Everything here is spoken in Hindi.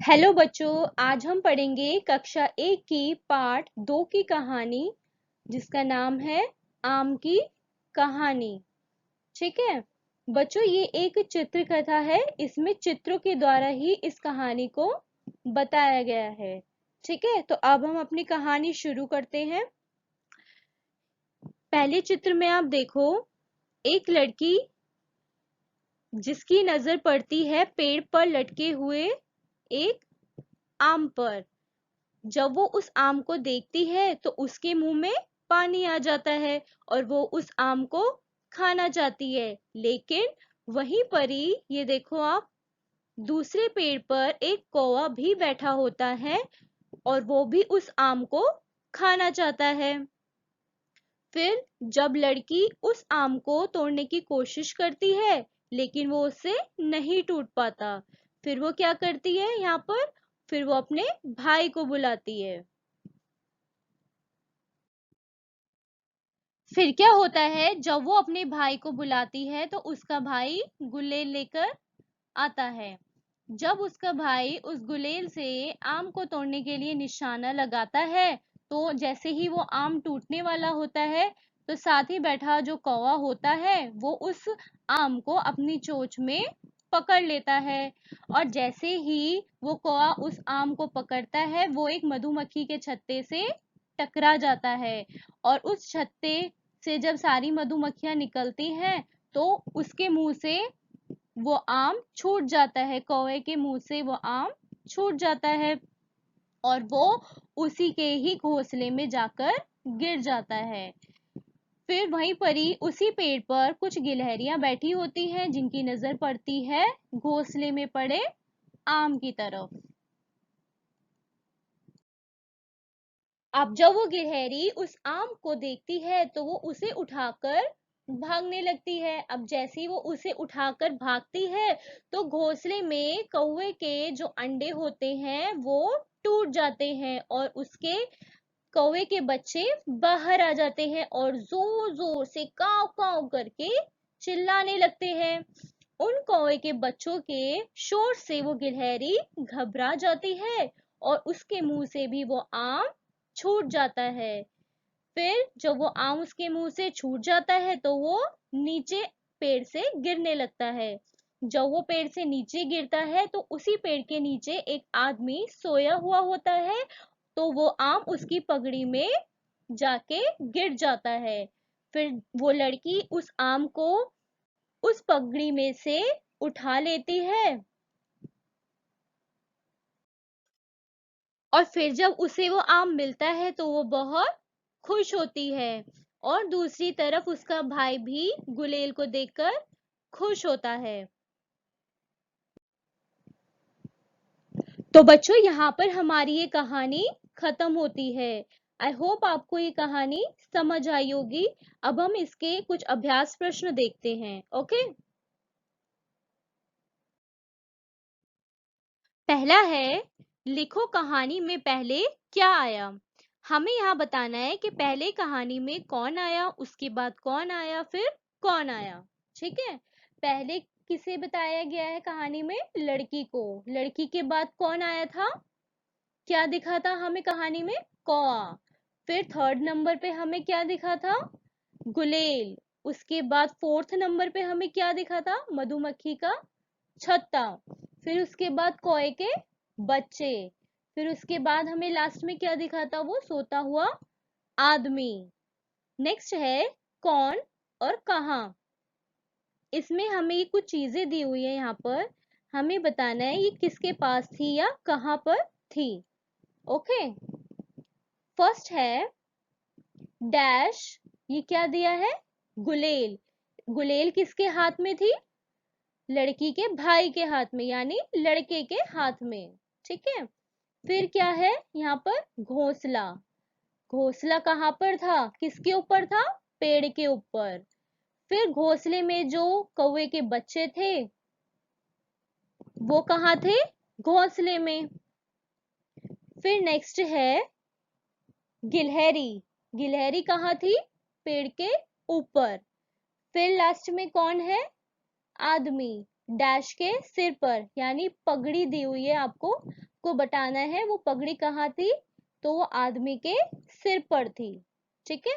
हेलो बच्चों, आज हम पढ़ेंगे कक्षा 1 की पाठ 2 की कहानी जिसका नाम है आम की कहानी। ठीक है बच्चों, ये एक चित्र कथा है। इसमें चित्रों के द्वारा ही इस कहानी को बताया गया है। ठीक है, तो अब हम अपनी कहानी शुरू करते हैं। पहले चित्र में आप देखो, एक लड़की जिसकी नजर पड़ती है पेड़ पर लटके हुए एक आम पर। जब वो उस आम को देखती है तो उसके मुंह में पानी आ जाता है और वो उस आम को खाना चाहती है। लेकिन वहीं पर ही ये देखो आप, दूसरे पेड़ पर एक कौवा भी बैठा होता है और वो भी उस आम को खाना चाहता है। फिर जब लड़की उस आम को तोड़ने की कोशिश करती है लेकिन वो उससे नहीं टूट पाता, फिर वो क्या करती है यहाँ पर, फिर वो अपने भाई को बुलाती है। फिर क्या होता है, जब वो अपने भाई को बुलाती है तो उसका भाई गुलेल लेकर आता है। जब उसका भाई उस गुलेल से आम को तोड़ने के लिए निशाना लगाता है तो जैसे ही वो आम टूटने वाला होता है तो साथ ही बैठा जो कौवा होता है वो उस आम को अपनी चोंच में पकड़ लेता है। और जैसे ही वो कौवा उस आम को पकड़ता है वो एक मधुमक्खी के छत्ते से टकरा जाता है। और उस छत्ते से जब सारी मधुमक्खियां निकलती हैं तो उसके मुंह से वो आम छूट जाता है, कौवे के मुंह से वो आम छूट जाता है और वो उसी के ही घोंसले में जाकर गिर जाता है। फिर वहीं पर ही उसी पेड़ पर कुछ गिलहरियां बैठी होती हैं जिनकी नजर पड़ती है घोंसले में पड़े आम की तरफ। अब जब वो गिलहरी उस आम को देखती है तो वो उसे उठाकर भागने लगती है। अब जैसे ही वो उसे उठाकर भागती है तो घोंसले में कौवे के जो अंडे होते हैं वो टूट जाते हैं और उसके कौवे के बच्चे बाहर आ जाते हैं और जोर जोर से काव काव करके चिल्लाने लगते हैं। उन कौवे के बच्चों के शोर से वो गिलहरी घबरा जाती है और उसके मुंह से भी वो आम छूट जाता है। फिर जब वो आम उसके मुंह से छूट जाता है तो वो नीचे पेड़ से गिरने लगता है। जब वो पेड़ से नीचे गिरता है तो उसी पेड़ के नीचे एक आदमी सोया हुआ होता है, तो वो आम उसकी पगड़ी में जाके गिर जाता है। फिर वो लड़की उस आम को उस पगड़ी में से उठा लेती है और फिर जब उसे वो आम मिलता है तो वो बहुत खुश होती है। और दूसरी तरफ उसका भाई भी गुलेल को देखकर खुश होता है। तो बच्चों, यहाँ पर हमारी ये कहानी खत्म होती है। आई होप आपको ये कहानी समझ आई होगी। अब हम इसके कुछ अभ्यास प्रश्न देखते हैं। ओके, पहला है, लिखो कहानी में पहले क्या आया। हमें यहाँ बताना है कि पहले कहानी में कौन आया, उसके बाद कौन आया, फिर कौन आया। ठीक है, पहले किसे बताया गया है कहानी में, लड़की को। लड़की के बाद कौन आया था, क्या दिखा था हमें कहानी में, कौआ। फिर थर्ड नंबर पे हमें क्या दिखा था, गुलेल। उसके बाद फोर्थ नंबर पे हमें क्या दिखा था, मधुमक्खी का छत्ता। फिर उसके बाद कौए के बच्चे। फिर उसके बाद हमें लास्ट में क्या दिखा था, वो सोता हुआ आदमी। नेक्स्ट है कौन और कहाँ। इसमें हमें ये कुछ चीजें दी हुई है, यहाँ पर हमें बताना है ये किसके पास थी या कहाँ पर थी। ओके, फर्स्ट है डैश, ये क्या दिया है, गुलेल। गुलेल किसके हाथ में थी, लड़की के भाई के हाथ में, यानी लड़के के हाथ में। ठीक है, फिर क्या है यहाँ पर, घोंसला। घोंसला कहाँ पर था, किसके ऊपर था, पेड़ के ऊपर। फिर घोंसले में जो कौवे के बच्चे थे वो कहाँ थे, घोंसले में। फिर नेक्स्ट है गिलहरी। गिलहरी कहाँ थी, पेड़ के ऊपर। फिर लास्ट में कौन है, आदमी, डैश के सिर पर, यानी पगड़ी दी हुई है आपको, को बताना है वो पगड़ी कहाँ थी, तो वो आदमी के सिर पर थी। ठीक है,